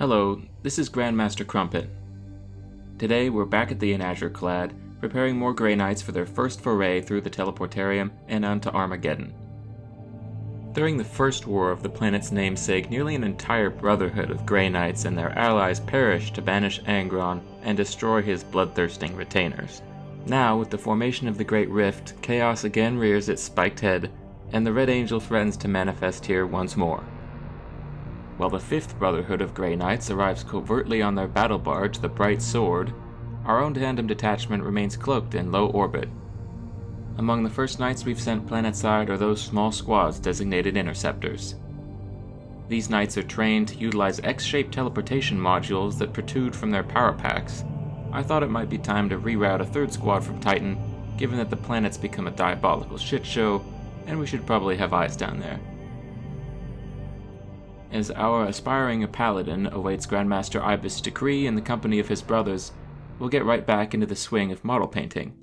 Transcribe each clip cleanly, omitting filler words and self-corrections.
Hello, this is Grandmaster Crumpet. Today we're back at the Azure Clad, preparing more Grey Knights for their first foray through the Teleportarium and onto Armageddon. During the First War of the planet's namesake, nearly an entire brotherhood of Grey Knights and their allies perished to banish Angron and destroy his bloodthirsting retainers. Now, with the formation of the Great Rift, chaos again rears its spiked head, and the Red Angel threatens to manifest here once more. While the Fifth Brotherhood of Grey Knights arrives covertly on their battle barge, the Bright Sword, our own tandem detachment remains cloaked in low orbit. Among the first knights we've sent planetside are those small squads designated Interceptors. These knights are trained to utilize X-shaped teleportation modules that protrude from their power packs. I thought it might be time to reroute a third squad from Titan, given that the planet's become a diabolical shit show, and we should probably have eyes down there. As our aspiring paladin awaits Grandmaster Ibis' decree in the company of his brothers, we'll get right back into the swing of model painting.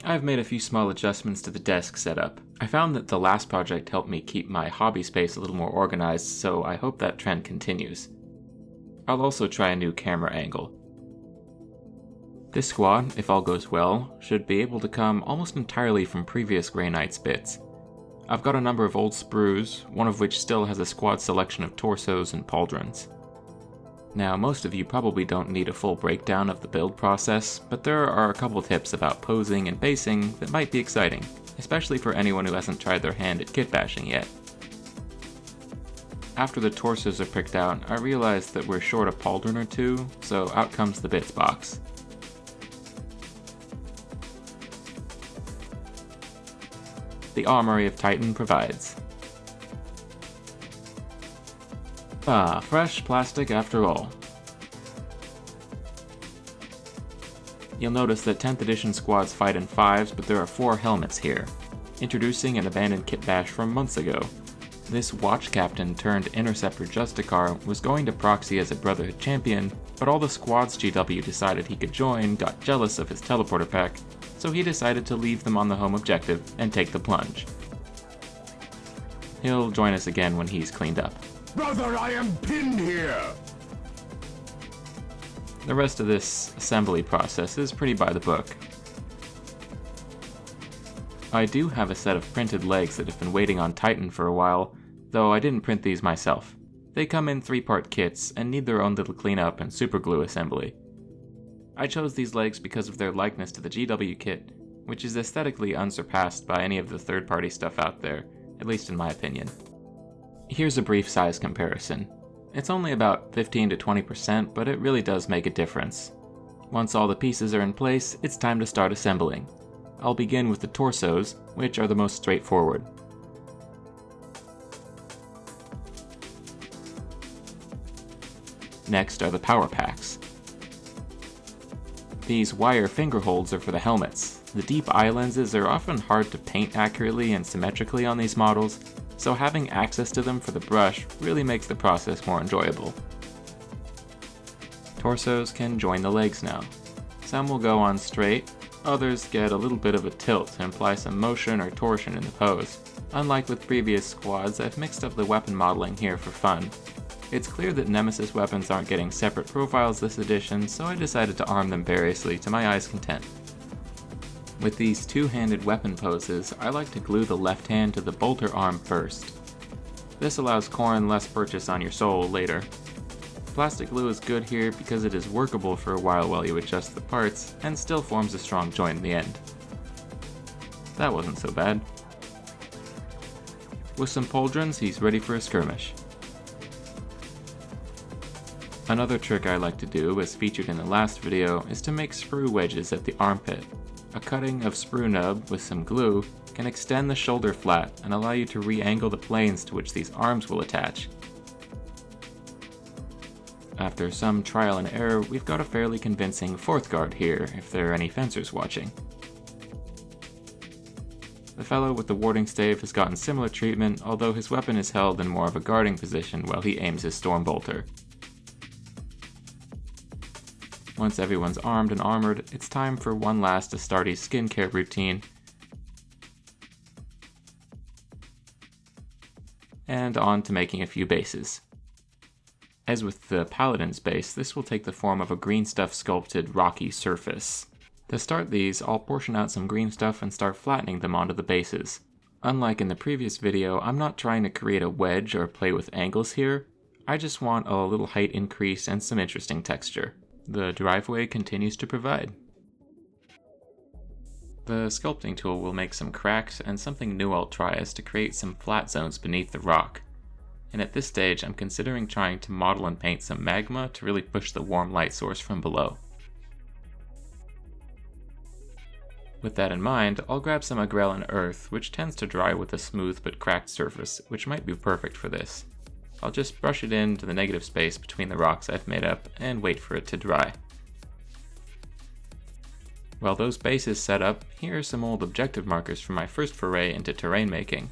I've made a few small adjustments to the desk setup. I found that the last project helped me keep my hobby space a little more organized, so I hope that trend continues. I'll also try a new camera angle. This squad, if all goes well, should be able to come almost entirely from previous Grey Knights bits. I've got a number of old sprues, one of which still has a squad selection of torsos and pauldrons. Now, most of you probably don't need a full breakdown of the build process, but there are a couple tips about posing and basing that might be exciting, especially for anyone who hasn't tried their hand at kit bashing yet. After the torsos are picked out, I realized that we're short a pauldron or two, so out comes the bits box. The Armory of Titan provides. Fresh plastic after all. You'll notice that 10th edition squads fight in 5s, but there are 4 helmets here. Introducing an abandoned kit bash from months ago. This watch captain turned Interceptor Justicar was going to proxy as a Brotherhood champion, but all the squads GW decided he could join got jealous of his teleporter pack, so he decided to leave them on the home objective and take the plunge. He'll join us again when he's cleaned up. Brother, I am pinned here! The rest of this assembly process is pretty by the book. I do have a set of printed legs that have been waiting on Titan for a while, though I didn't print these myself. They come in 3-part kits and need their own little cleanup and superglue assembly. I chose these legs because of their likeness to the GW kit, which is aesthetically unsurpassed by any of the third-party stuff out there, at least in my opinion. Here's a brief size comparison. It's only about 15 to 20%, but it really does make a difference. Once all the pieces are in place, it's time to start assembling. I'll begin with the torsos, which are the most straightforward. Next are the power packs. These wire finger holds are for the helmets. The deep eye lenses are often hard to paint accurately and symmetrically on these models, so having access to them for the brush really makes the process more enjoyable. Torsos can join the legs now. Some will go on straight, others get a little bit of a tilt to imply some motion or torsion in the pose. Unlike with previous squads, I've mixed up the weapon modeling here for fun. It's clear that Nemesis weapons aren't getting separate profiles this edition, so I decided to arm them variously to my eye's content. With these two-handed weapon poses, I like to glue the left hand to the bolter arm first. This allows Corrin less purchase on your soul later. Plastic glue is good here because it is workable for a while you adjust the parts, and still forms a strong joint in the end. That wasn't so bad. With some pauldrons, he's ready for a skirmish. Another trick I like to do, as featured in the last video, is to make sprue wedges at the armpit. A cutting of sprue nub with some glue can extend the shoulder flat and allow you to re-angle the planes to which these arms will attach. After some trial and error, we've got a fairly convincing fourth guard here, if there are any fencers watching. The fellow with the warding stave has gotten similar treatment, although his weapon is held in more of a guarding position while he aims his stormbolter. Once everyone's armed and armored, it's time for one last Astartes skincare routine. And on to making a few bases. As with the Paladin's base, this will take the form of a green stuff sculpted rocky surface. To start these, I'll portion out some green stuff and start flattening them onto the bases. Unlike in the previous video, I'm not trying to create a wedge or play with angles here. I just want a little height increase and some interesting texture. The driveway continues to provide. The sculpting tool will make some cracks, and something new I'll try is to create some flat zones beneath the rock. And at this stage, I'm considering trying to model and paint some magma to really push the warm light source from below. With that in mind, I'll grab some agrellan earth, which tends to dry with a smooth but cracked surface, which might be perfect for this. I'll just brush it into the negative space between the rocks I've made up and wait for it to dry. While those bases set up, here are some old objective markers from my first foray into terrain making.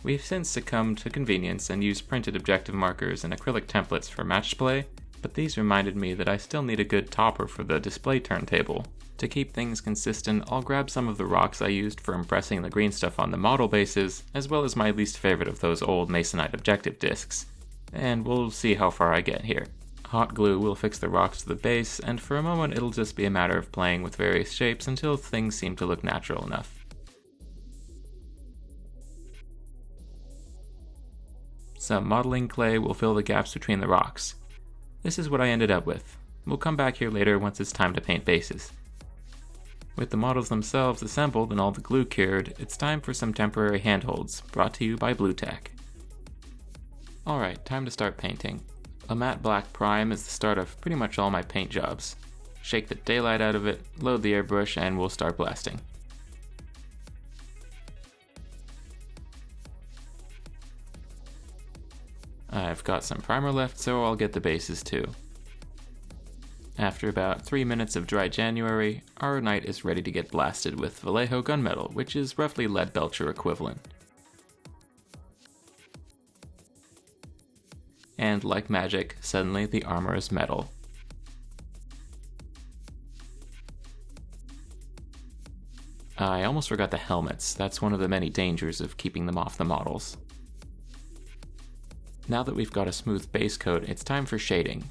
We've since succumbed to convenience and used printed objective markers and acrylic templates for match play, but these reminded me that I still need a good topper for the display turntable. To keep things consistent, I'll grab some of the rocks I used for impressing the green stuff on the model bases, as well as my least favorite of those old masonite objective discs. And we'll see how far I get here. Hot glue will fix the rocks to the base, and for a moment it'll just be a matter of playing with various shapes until things seem to look natural enough. Some modeling clay will fill the gaps between the rocks. This is what I ended up with. We'll come back here later once it's time to paint bases. With the models themselves assembled and all the glue cured, it's time for some temporary handholds, brought to you by Blue Tack. Alright, time to start painting. A matte black prime is the start of pretty much all my paint jobs. Shake the daylight out of it, load the airbrush, and we'll start blasting. I've got some primer left, so I'll get the bases too. After about 3 minutes of dry January, our night is ready to get blasted with Vallejo gunmetal, which is roughly lead belcher equivalent. And like magic, suddenly the armor is metal. I almost forgot the helmets. That's one of the many dangers of keeping them off the models. Now that we've got a smooth base coat, it's time for shading.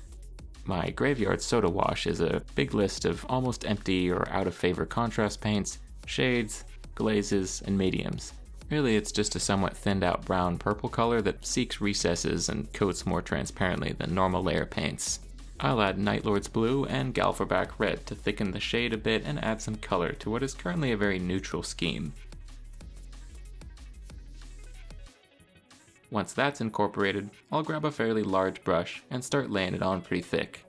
My Graveyard Soda Wash is a big list of almost empty or out of favor contrast paints, shades, glazes, and mediums. Really, it's just a somewhat thinned out brown-purple color that seeks recesses and coats more transparently than normal layer paints. I'll add Nightlord's Blue and Galverback Red to thicken the shade a bit and add some color to what is currently a very neutral scheme. Once that's incorporated, I'll grab a fairly large brush and start laying it on pretty thick.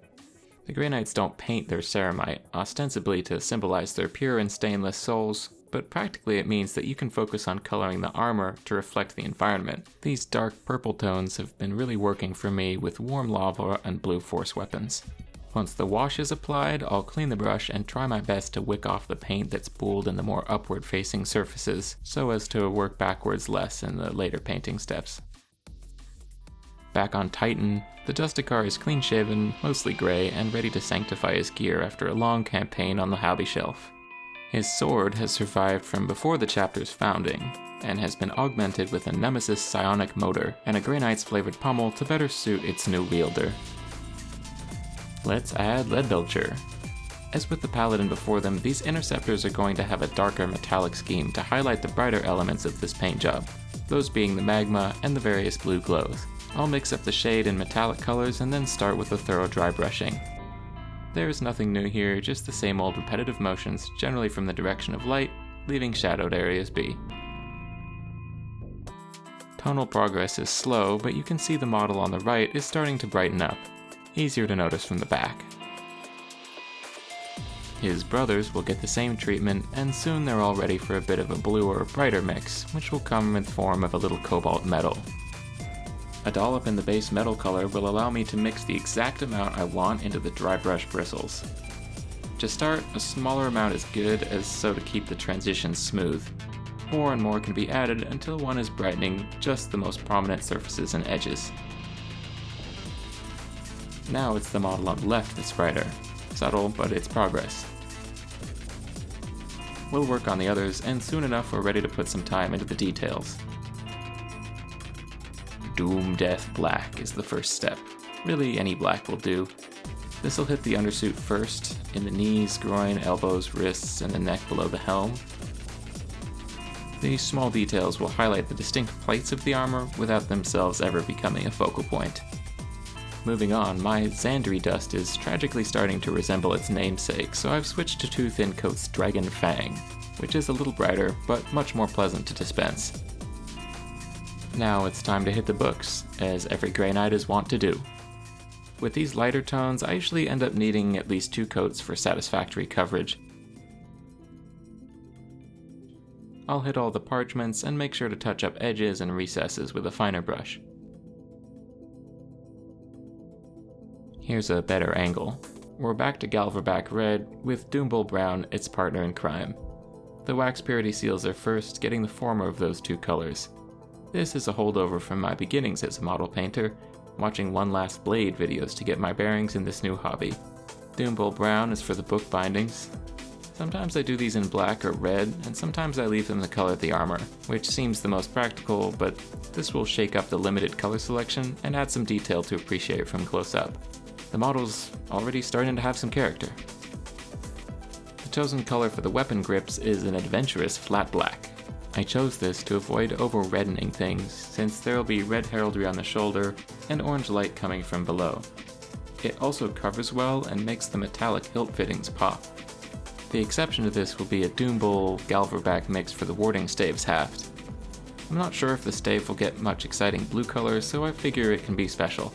The Grey Knights don't paint their ceramite, ostensibly to symbolize their pure and stainless souls, but practically it means that you can focus on coloring the armor to reflect the environment. These dark purple tones have been really working for me with warm lava and blue force weapons. Once the wash is applied, I'll clean the brush and try my best to wick off the paint that's pooled in the more upward facing surfaces, so as to work backwards less in the later painting steps. Back on Titan, the Justicar is clean shaven, mostly grey, and ready to sanctify his gear after a long campaign on the hobby shelf. His sword has survived from before the chapter's founding, and has been augmented with a Nemesis psionic motor and a Grey Knight's flavored pommel to better suit its new wielder. Let's add Leadbelcher. As with the Paladin before them, these Interceptors are going to have a darker metallic scheme to highlight the brighter elements of this paint job, those being the magma and the various blue glows. I'll mix up the shade and metallic colors and then start with a thorough dry brushing. There's nothing new here, just the same old repetitive motions, generally from the direction of light, leaving shadowed areas be. Tonal progress is slow, but you can see the model on the right is starting to brighten up, easier to notice from the back. His brothers will get the same treatment, and soon they're all ready for a bit of a bluer, brighter mix, which will come in the form of a little cobalt metal. A dollop in the base metal color will allow me to mix the exact amount I want into the dry brush bristles. To start, a smaller amount is good, as so to keep the transition smooth. More and more can be added until one is brightening just the most prominent surfaces and edges. Now it's the model on the left that's brighter. Subtle, but it's progress. We'll work on the others, and soon enough we're ready to put some time into the details. Doom Death Black is the first step. Really, any black will do. This will hit the undersuit first, in the knees, groin, elbows, wrists, and the neck below the helm. These small details will highlight the distinct plates of the armor without themselves ever becoming a focal point. Moving on, my Xandri dust is tragically starting to resemble its namesake, so I've switched to Two Thin Coat's Dragon Fang, which is a little brighter, but much more pleasant to dispense. Now it's time to hit the books, as every Grey Knight is wont to do. With these lighter tones, I usually end up needing at least 2 coats for satisfactory coverage. I'll hit all the parchments and make sure to touch up edges and recesses with a finer brush. Here's a better angle. We're back to Galverback Red, with Doombull Brown its partner in crime. The wax purity seals are first, getting the former of those 2 colors. This is a holdover from my beginnings as a model painter, watching One Last Blade videos to get my bearings in this new hobby. Doombull Brown is for the book bindings. Sometimes I do these in black or red, and sometimes I leave them the color of the armor, which seems the most practical, but this will shake up the limited color selection and add some detail to appreciate from close up. The model's already starting to have some character. The chosen color for the weapon grips is an adventurous flat black. I chose this to avoid over-reddening things, since there will be red heraldry on the shoulder and orange light coming from below. It also covers well and makes the metallic hilt fittings pop. The exception to this will be a Doombull Galverback mix for the warding stave's haft. I'm not sure if the stave will get much exciting blue color, so I figure it can be special.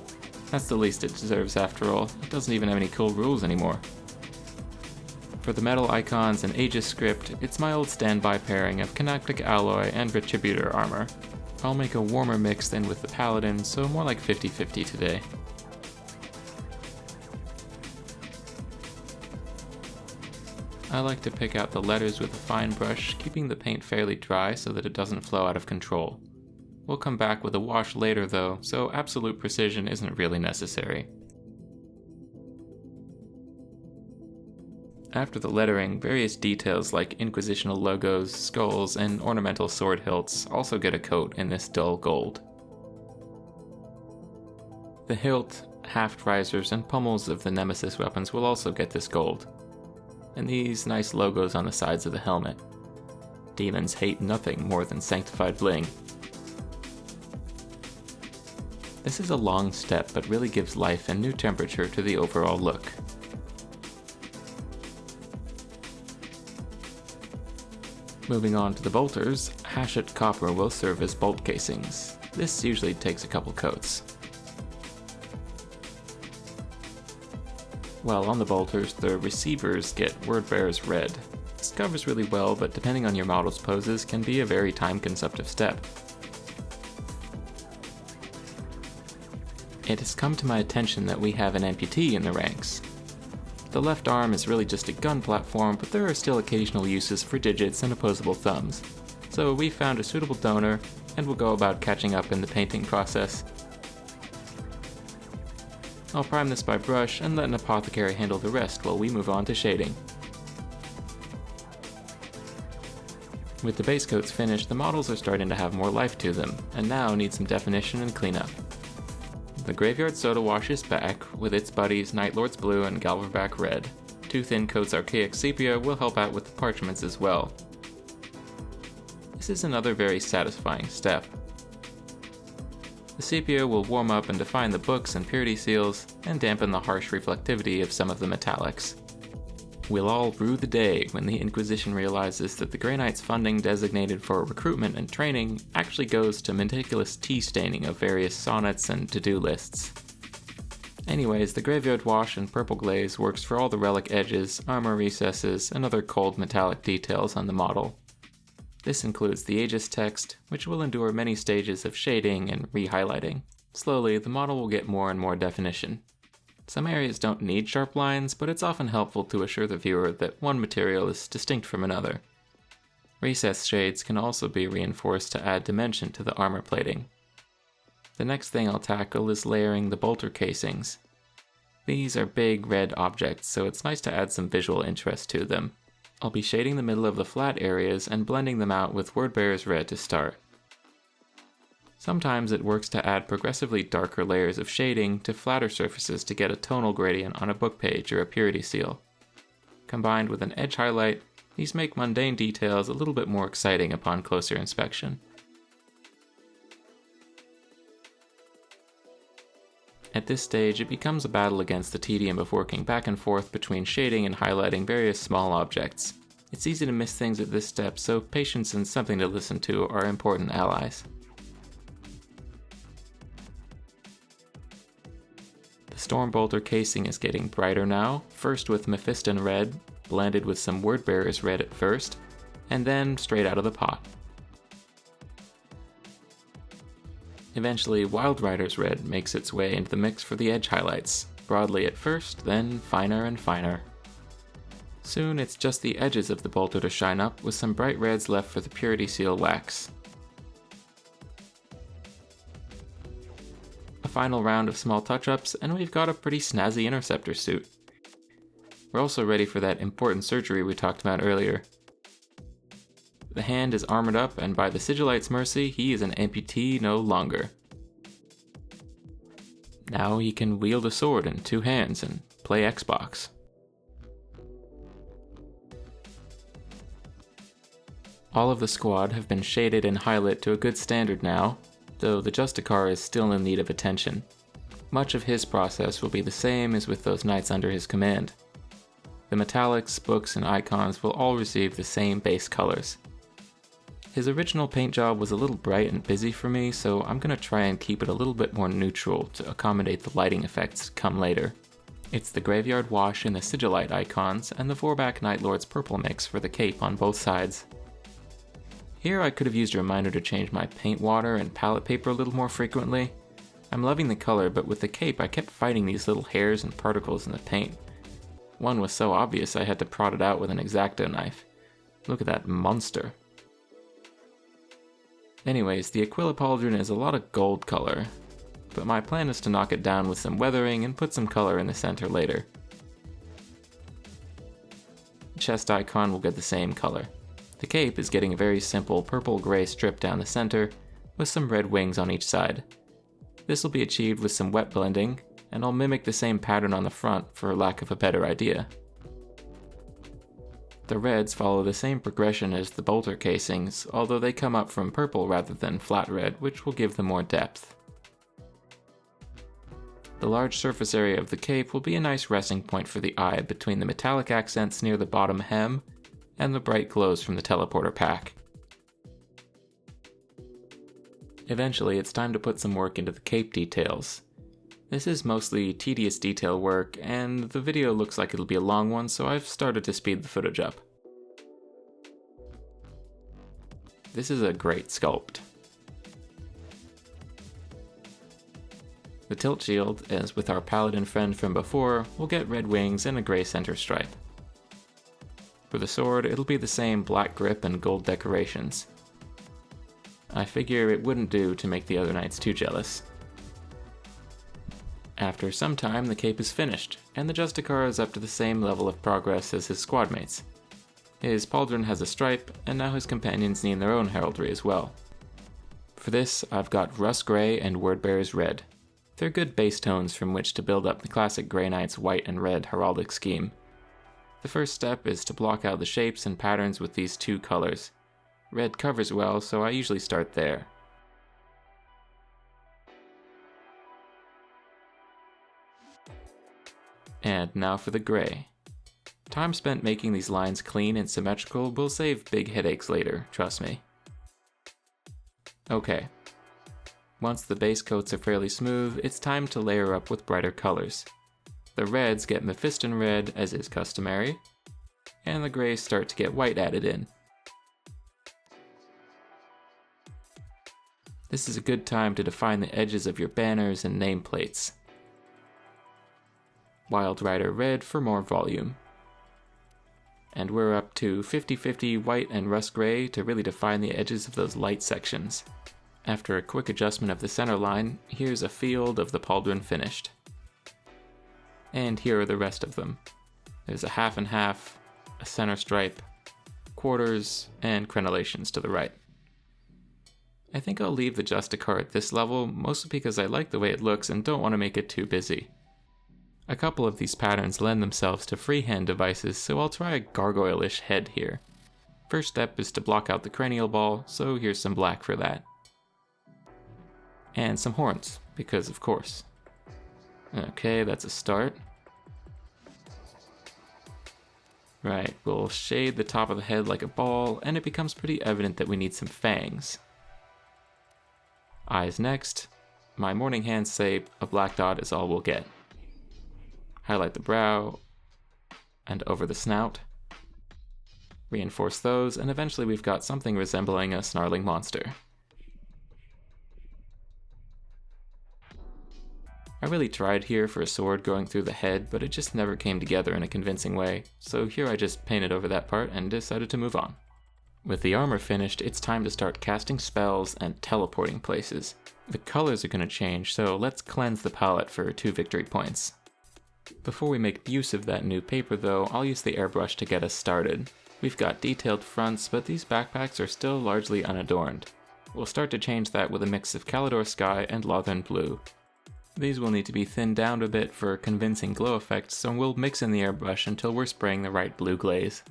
That's the least it deserves after all. It doesn't even have any cool rules anymore. For the metal icons and Aegis script, it's my old standby pairing of Canoptic Alloy and Retributor armor. I'll make a warmer mix than with the Paladin, so more like 50-50 today. I like to pick out the letters with a fine brush, keeping the paint fairly dry so that it doesn't flow out of control. We'll come back with a wash later though, so absolute precision isn't really necessary. After the lettering, various details like Inquisitional logos, skulls, and ornamental sword hilts also get a coat in this dull gold. The hilt, haft risers, and pommels of the Nemesis weapons will also get this gold. And these nice logos on the sides of the helmet. Demons hate nothing more than sanctified bling. This is a long step, but really gives life and new temperature to the overall look. Moving on to the bolters, Hachette copper will serve as bolt casings. This usually takes a couple coats. While on the bolters, the receivers get Wordbearer's red. This covers really well, but depending on your model's poses, can be a very time-consumptive step. It has come to my attention that we have an amputee in the ranks. The left arm is really just a gun platform, but there are still occasional uses for digits and opposable thumbs. So we found a suitable donor, and we'll go about catching up in the painting process. I'll prime this by brush and let an apothecary handle the rest while we move on to shading. With the base coats finished, the models are starting to have more life to them, and now need some definition and cleanup. The Graveyard Soda Wash is back, with its buddies Nightlord's Blue and Galverback Red. Two Thin Coat's Archaic Sepia will help out with the parchments as well. This is another very satisfying step. The sepia will warm up and define the books and purity seals, and dampen the harsh reflectivity of some of the metallics. We'll all rue the day when the Inquisition realizes that the Grey Knight's funding designated for recruitment and training actually goes to meticulous tea staining of various sonnets and to-do lists. Anyways, the Graveyard Wash and Purple Glaze works for all the relic edges, armor recesses, and other cold metallic details on the model. This includes the Aegis text, which will endure many stages of shading and re-highlighting. Slowly, the model will get more and more definition. Some areas don't need sharp lines, but it's often helpful to assure the viewer that one material is distinct from another. Recess shades can also be reinforced to add dimension to the armor plating. The next thing I'll tackle is layering the bolter casings. These are big red objects, so it's nice to add some visual interest to them. I'll be shading the middle of the flat areas and blending them out with Wordbearer's Red to start. Sometimes it works to add progressively darker layers of shading to flatter surfaces to get a tonal gradient on a book page or a purity seal. Combined with an edge highlight, these make mundane details a little bit more exciting upon closer inspection. At this stage, it becomes a battle against the tedium of working back and forth between shading and highlighting various small objects. It's easy to miss things at this step, so patience and something to listen to are important allies. The Stormbolter casing is getting brighter now, first with Mephiston red, blended with some Wordbearer's red at first, and then straight out of the pot. Eventually, Wild Rider's red makes its way into the mix for the edge highlights, broadly at first, then finer and finer. Soon it's just the edges of the bolter to shine up, with some bright reds left for the purity seal wax. A final round of small touch-ups, and we've got a pretty snazzy Interceptor suit. We're also ready for that important surgery we talked about earlier. The hand is armored up, and by the Sigilite's mercy, he is an amputee no longer. Now he can wield a sword in two hands and play Xbox. All of the squad have been shaded and highlit to a good standard now, though the Justicar is still in need of attention. Much of his process will be the same as with those knights under his command. The metallics, books, and icons will all receive the same base colors. His original paint job was a little bright and busy for me, so I'm going to try and keep it a little bit more neutral to accommodate the lighting effects to come later. It's the Graveyard Wash in the Sigilite icons, and the Vorback Nightlord's purple mix for the cape on both sides. Here I could have used a reminder to change my paint water and palette paper a little more frequently. I'm loving the color, but with the cape I kept fighting these little hairs and particles in the paint. One was so obvious I had to prod it out with an X-Acto knife. Look at that monster. Anyways, the Aquila Pauldron is a lot of gold color, but my plan is to knock it down with some weathering and put some color in the center later. The chest icon will get the same color. The cape is getting a very simple purple-gray strip down the center, with some red wings on each side. This will be achieved with some wet blending, and I'll mimic the same pattern on the front for lack of a better idea. The reds follow the same progression as the bolter casings, although they come up from purple rather than flat red, which will give them more depth. The large surface area of the cape will be a nice resting point for the eye between the metallic accents near the bottom hem and the bright glows from the teleporter pack. Eventually, it's time to put some work into the cape details. This is mostly tedious detail work, and the video looks like it'll be a long one, so I've started to speed the footage up. This is a great sculpt. The tilt shield, as with our paladin friend from before, will get red wings and a gray center stripe. For the sword, it'll be the same black grip and gold decorations. I figure it wouldn't do to make the other knights too jealous. After some time, the cape is finished, and the Justicar is up to the same level of progress as his squadmates. His pauldron has a stripe, and now his companions need their own heraldry as well. For this, I've got Rust Grey and Wordbearer's Red. They're good base tones from which to build up the classic Grey Knight's white and red heraldic scheme. The first step is to block out the shapes and patterns with these two colors. Red covers well, so I usually start there. And now for the gray. Time spent making these lines clean and symmetrical will save big headaches later, trust me. Okay. Once the base coats are fairly smooth, it's time to layer up with brighter colors. The reds get Mephiston red, as is customary, and the grays start to get white added in. This is a good time to define the edges of your banners and nameplates. Wild Rider red for more volume. And we're up to 50-50 white and rust gray to really define the edges of those light sections. After a quick adjustment of the center line, here's a field of the pauldron finished. And here are the rest of them. There's a half and half, a center stripe, quarters, and crenellations to the right. I think I'll leave the Justicar at this level, mostly because I like the way it looks and don't want to make it too busy. A couple of these patterns lend themselves to freehand devices, so I'll try a gargoyle-ish head here. First step is to block out the cranial ball, so here's some black for that. And some horns, because of course. Okay, that's a start. Right, we'll shade the top of the head like a ball, and it becomes pretty evident that we need some fangs. Eyes next. My morning hands say a black dot is all we'll get. Highlight the brow, and over the snout. Reinforce those, and eventually we've got something resembling a snarling monster. I really tried here for a sword going through the head, but it just never came together in a convincing way, so here I just painted over that part and decided to move on. With the armor finished, it's time to start casting spells and teleporting places. The colors are going to change, so let's cleanse the palette for 2 victory points. Before we make use of that new paper though, I'll use the airbrush to get us started. We've got detailed fronts, but these backpacks are still largely unadorned. We'll start to change that with a mix of Calidor Sky and Lothern Blue. These will need to be thinned down a bit for convincing glow effects, so we'll mix in the airbrush until we're spraying the right blue glaze.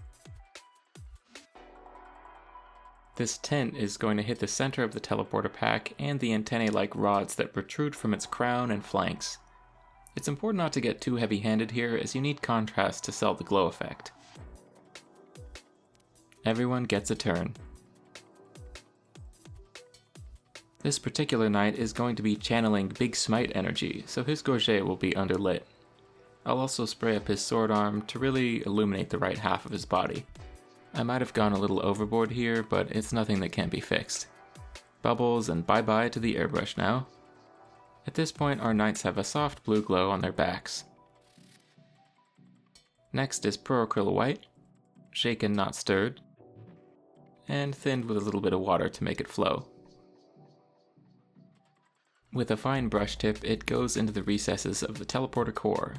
This tint is going to hit the center of the teleporter pack and the antennae-like rods that protrude from its crown and flanks. It's important not to get too heavy-handed here, as you need contrast to sell the glow effect. Everyone gets a turn. This particular knight is going to be channeling Big Smite energy, so his gorget will be underlit. I'll also spray up his sword arm to really illuminate the right half of his body. I might have gone a little overboard here, but it's nothing that can't be fixed. Bubbles and bye-bye to the airbrush now. At this point, our knights have a soft blue glow on their backs. Next is Pearl White, shaken not stirred, and thinned with a little bit of water to make it flow. With a fine brush tip, it goes into the recesses of the teleporter core.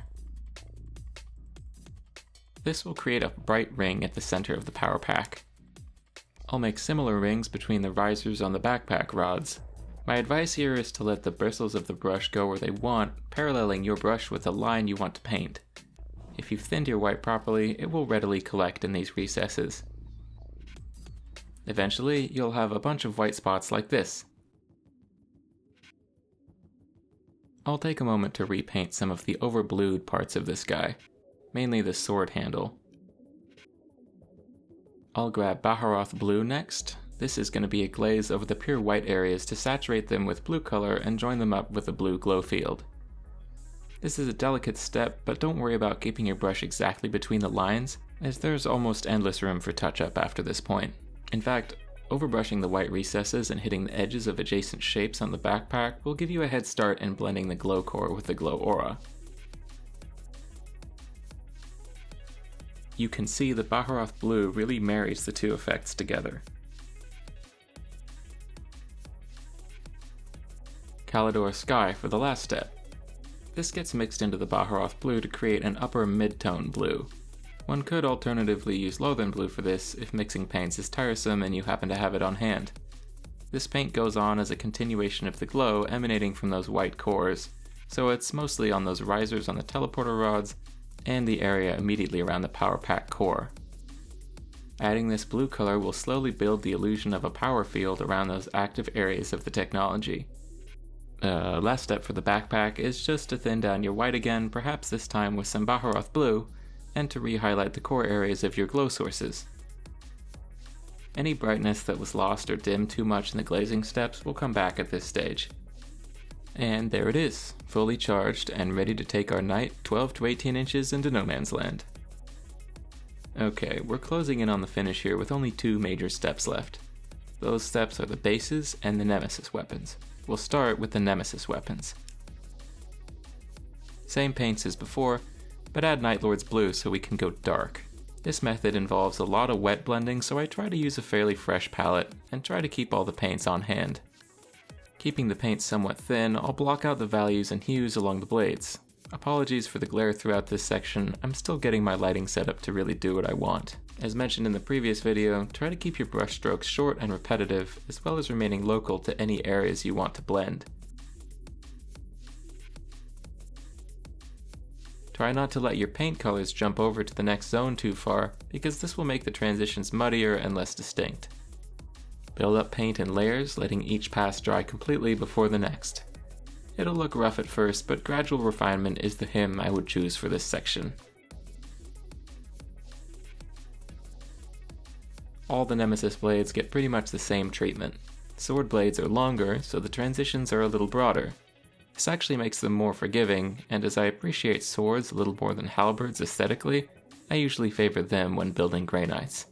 This will create a bright ring at the center of the power pack. I'll make similar rings between the risers on the backpack rods. My advice here is to let the bristles of the brush go where they want, paralleling your brush with the line you want to paint. If you've thinned your white properly, it will readily collect in these recesses. Eventually, you'll have a bunch of white spots like this. I'll take a moment to repaint some of the overblued parts of this guy, mainly the sword handle. I'll grab Baharoth Blue next. This is going to be a glaze over the pure white areas to saturate them with blue color and join them up with a blue glow field. This is a delicate step, but don't worry about keeping your brush exactly between the lines, as there's almost endless room for touch-up after this point. In fact, overbrushing the white recesses and hitting the edges of adjacent shapes on the backpack will give you a head start in blending the glow core with the glow aura. You can see the Baharoth Blue really marries the two effects together. Calidor Sky for the last step. This gets mixed into the Baharoth Blue to create an upper mid-tone blue. One could alternatively use Lothern Blue for this if mixing paints is tiresome and you happen to have it on hand. This paint goes on as a continuation of the glow emanating from those white cores, so it's mostly on those risers on the teleporter rods and the area immediately around the power pack core. Adding this blue color will slowly build the illusion of a power field around those active areas of the technology. Last step for the backpack is just to thin down your white again, perhaps this time with some Baharoth Blue, and to re-highlight the core areas of your glow sources. Any brightness that was lost or dimmed too much in the glazing steps will come back at this stage. And there it is, fully charged and ready to take our knight 12 to 18 inches into no man's land. Okay, we're closing in on the finish here with only 2 major steps left. Those steps are the bases and the nemesis weapons. We'll start with the nemesis weapons. Same paints as before, but add Night Lord's Blue so we can go dark. This method involves a lot of wet blending, so I try to use a fairly fresh palette and try to keep all the paints on hand. Keeping the paint somewhat thin, I'll block out the values and hues along the blades. Apologies for the glare throughout this section, I'm still getting my lighting set up to really do what I want. As mentioned in the previous video, try to keep your brush strokes short and repetitive, as well as remaining local to any areas you want to blend. Try not to let your paint colors jump over to the next zone too far, because this will make the transitions muddier and less distinct. Build up paint in layers, letting each pass dry completely before the next. It'll look rough at first, but gradual refinement is the hymn I would choose for this section. All the Nemesis blades get pretty much the same treatment. Sword blades are longer, so the transitions are a little broader. This actually makes them more forgiving, and as I appreciate swords a little more than halberds aesthetically, I usually favor them when building Grey Knights.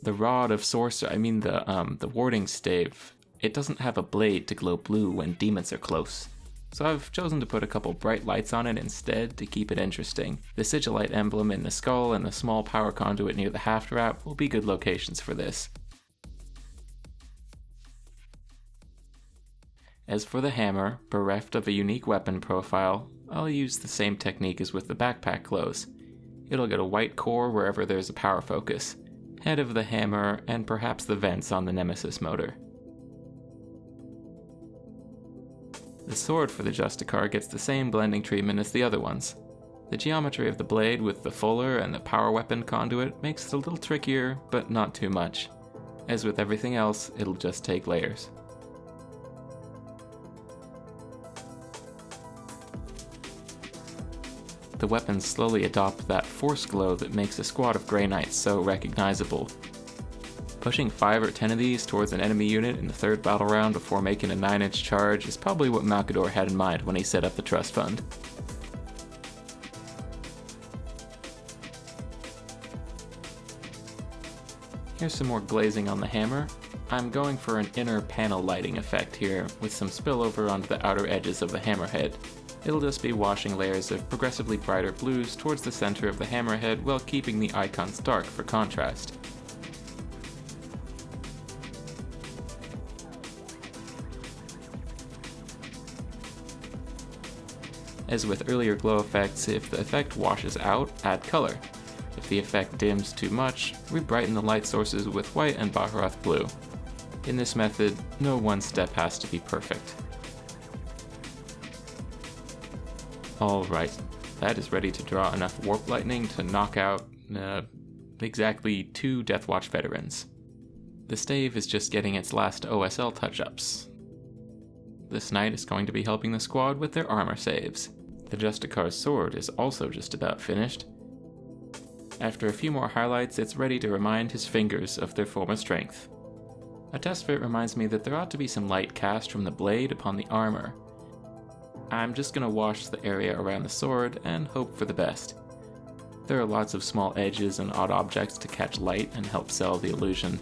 The rod of sorcerer, the warding stave, it doesn't have a blade to glow blue when demons are close. So I've chosen to put a couple bright lights on it instead to keep it interesting. The sigillite emblem in the skull and the small power conduit near the haft wrap will be good locations for this. As for the hammer, bereft of a unique weapon profile, I'll use the same technique as with the backpack close. It'll get a white core wherever there's a power focus, head of the hammer, and perhaps the vents on the Nemesis motor. The sword for the Justicar gets the same blending treatment as the other ones. The geometry of the blade with the fuller and the power weapon conduit makes it a little trickier, but not too much. As with everything else, it'll just take layers. The weapons slowly adopt that force glow that makes a squad of Grey Knights so recognizable. Pushing 5 or 10 of these towards an enemy unit in the third battle round before making a 9-inch charge is probably what Malcador had in mind when he set up the trust fund. Here's some more glazing on the hammer. I'm going for an inner panel lighting effect here, with some spillover onto the outer edges of the hammerhead. It'll just be washing layers of progressively brighter blues towards the center of the hammerhead while keeping the icons dark for contrast. As with earlier glow effects, if the effect washes out, add color. If the effect dims too much, rebrighten the light sources with white and Baharoth blue. In this method, no one step has to be perfect. Alright, that is ready to draw enough warp lightning to knock out exactly 2 Deathwatch veterans. The stave is just getting its last OSL touch-ups. This knight is going to be helping the squad with their armor saves. The Justicar's sword is also just about finished. After a few more highlights, it's ready to remind his fingers of their former strength. A test fit reminds me that there ought to be some light cast from the blade upon the armor. I'm just going to wash the area around the sword and hope for the best. There are lots of small edges and odd objects to catch light and help sell the illusion.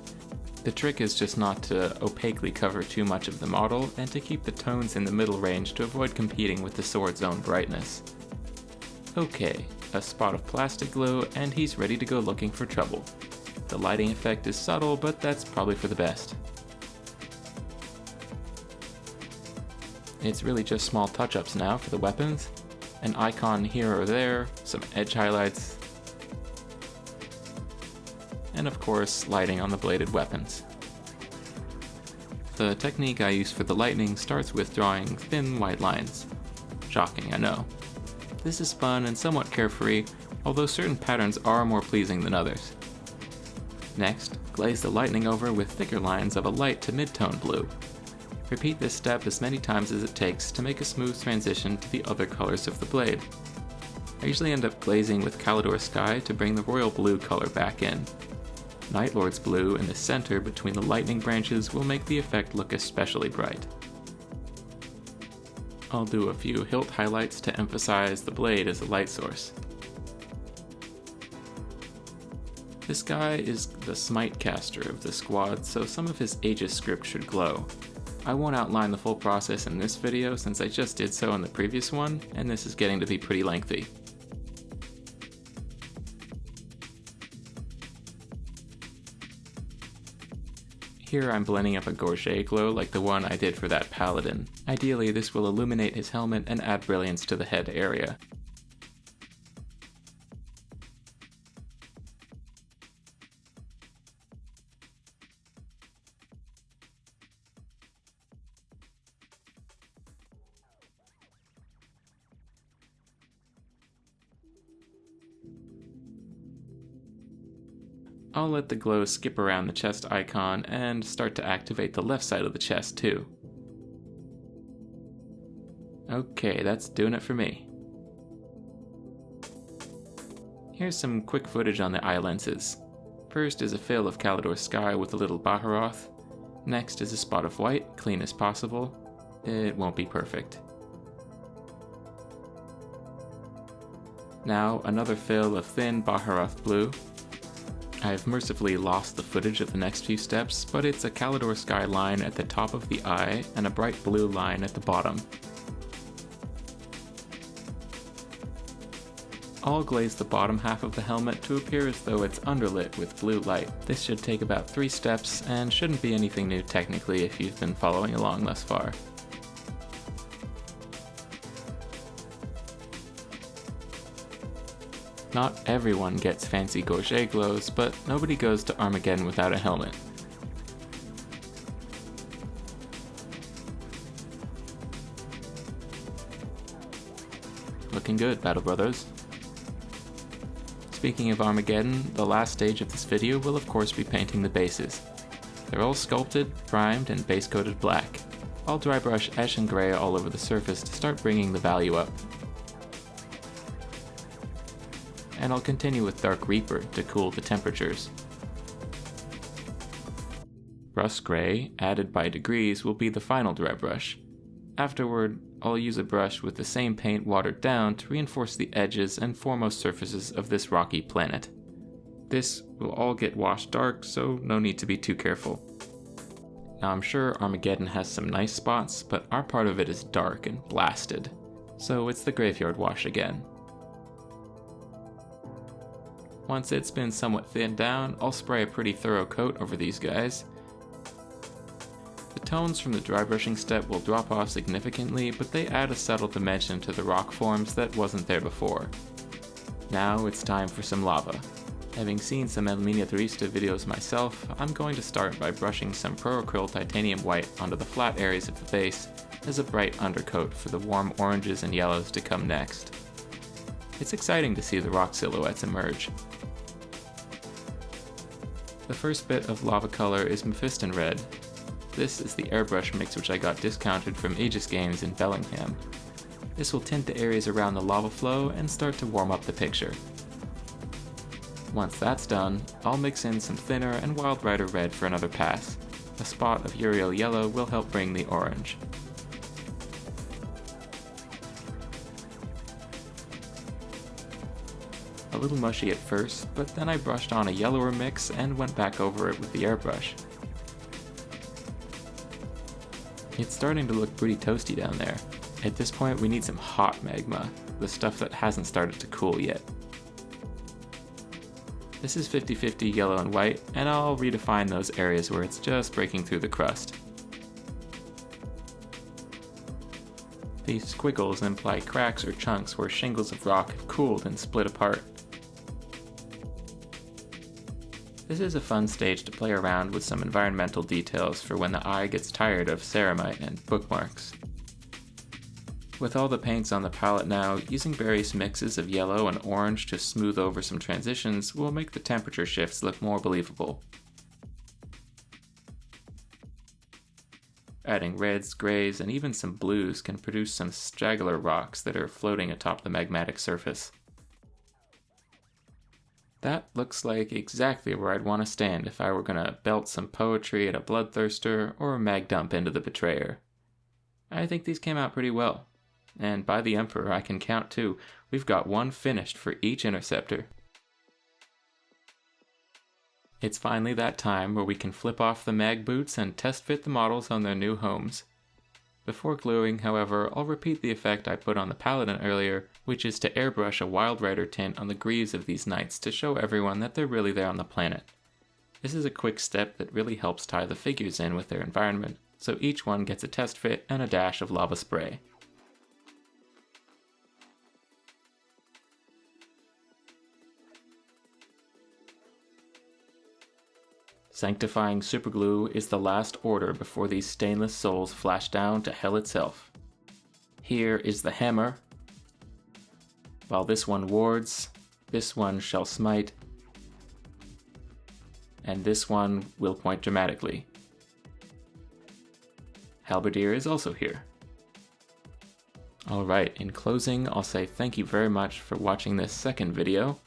The trick is just not to opaquely cover too much of the model and to keep the tones in the middle range to avoid competing with the sword's own brightness. Okay, a spot of plastic glue and he's ready to go looking for trouble. The lighting effect is subtle, but that's probably for the best. It's really just small touch-ups now for the weapons. An icon here or there, some edge highlights, and of course, lighting on the bladed weapons. The technique I use for the lightning starts with drawing thin white lines. Shocking, I know. This is fun and somewhat carefree, although certain patterns are more pleasing than others. Next, glaze the lightning over with thicker lines of a light to mid-tone blue. Repeat this step as many times as it takes to make a smooth transition to the other colors of the blade. I usually end up glazing with Calidor Sky to bring the royal blue color back in. Nightlord's blue in the center between the lightning branches will make the effect look especially bright. I'll do a few hilt highlights to emphasize the blade as a light source. This guy is the smite caster of the squad, so some of his Aegis script should glow. I won't outline the full process in this video since I just did so in the previous one, and this is getting to be pretty lengthy. Here I'm blending up a gorget glow like the one I did for that paladin. Ideally, this will illuminate his helmet and add brilliance to the head area. I'll let the glow skip around the chest icon and start to activate the left side of the chest too. Okay, that's doing it for me. Here's some quick footage on the eye lenses. First is a fill of Calidor's sky with a little Baharoth. Next is a spot of white, clean as possible. It won't be perfect. Now another fill of thin Baharoth blue. I've mercifully lost the footage of the next few steps, but it's a Calidor sky line at the top of the eye and a bright blue line at the bottom. I'll glaze the bottom half of the helmet to appear as though it's underlit with blue light. This should take about 3 steps and shouldn't be anything new technically if you've been following along thus far. Not everyone gets fancy gorget glows, but nobody goes to Armageddon without a helmet. Looking good, Battle Brothers. Speaking of Armageddon, the last stage of this video will of course be painting the bases. They're all sculpted, primed, and base coated black. I'll dry brush ash and gray all over the surface to start bringing the value up. And I'll continue with Dark Reaper to cool the temperatures. Rust Gray, added by degrees, will be the final dry brush. Afterward, I'll use a brush with the same paint watered down to reinforce the edges and foremost surfaces of this rocky planet. This will all get washed dark, so no need to be too careful. Now I'm sure Armageddon has some nice spots, but our part of it is dark and blasted, so it's the graveyard wash again. Once it's been somewhat thinned down, I'll spray a pretty thorough coat over these guys. The tones from the dry brushing step will drop off significantly, but they add a subtle dimension to the rock forms that wasn't there before. Now it's time for some lava. Having seen some El Miniaturista videos myself, I'm going to start by brushing some Pro-Acryl Titanium White onto the flat areas of the base as a bright undercoat for the warm oranges and yellows to come next. It's exciting to see the rock silhouettes emerge. The first bit of lava color is Mephiston Red. This is the airbrush mix which I got discounted from Aegis Games in Bellingham. This will tint the areas around the lava flow and start to warm up the picture. Once that's done, I'll mix in some thinner and Wild Rider Red for another pass. A spot of Uriel Yellow will help bring the orange. A little mushy at first, but then I brushed on a yellower mix and went back over it with the airbrush. It's starting to look pretty toasty down there. At this point we need some hot magma, the stuff that hasn't started to cool yet. This is 50-50 yellow and white, and I'll redefine those areas where it's just breaking through the crust. These squiggles imply cracks or chunks where shingles of rock have cooled and split apart. This is a fun stage to play around with some environmental details for when the eye gets tired of ceramite and bookmarks. With all the paints on the palette now, using various mixes of yellow and orange to smooth over some transitions will make the temperature shifts look more believable. Adding reds, grays, and even some blues can produce some straggler rocks that are floating atop the magmatic surface. That looks like exactly where I'd want to stand if I were gonna belt some poetry at a bloodthirster or a mag dump into the betrayer. I think these came out pretty well. And by the Emperor I can count too, we've got one finished for each Interceptor. It's finally that time where we can flip off the mag boots and test fit the models on their new homes. Before gluing, however, I'll repeat the effect I put on the Paladin earlier, which is to airbrush a Wild Rider tint on the greaves of these knights to show everyone that they're really there on the planet. This is a quick step that really helps tie the figures in with their environment, so each one gets a test fit and a dash of lava spray. Sanctifying superglue is the last order before these stainless souls flash down to hell itself. Here is the hammer. While this one wards, this one shall smite, and this one will point dramatically. Halberdier is also here. Alright, in closing, I'll say thank you very much for watching this second video.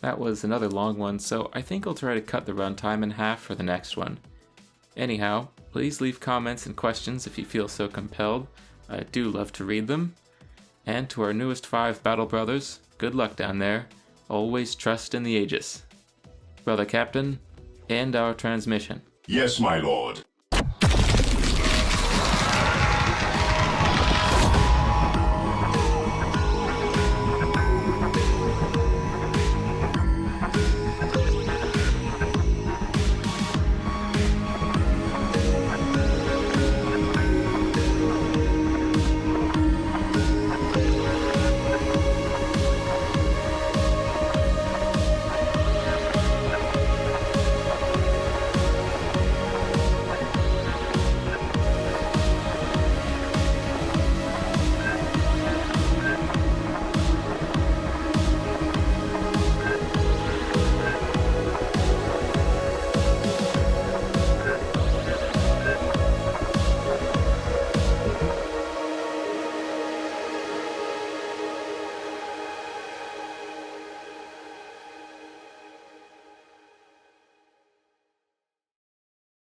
That was another long one, so I think I'll try to cut the runtime in half for the next one. Anyhow, please leave comments and questions if you feel so compelled. I do love to read them. And to our newest 5 Battle Brothers, good luck down there. Always trust in the Aegis. Brother Captain, end our transmission. Yes, my lord.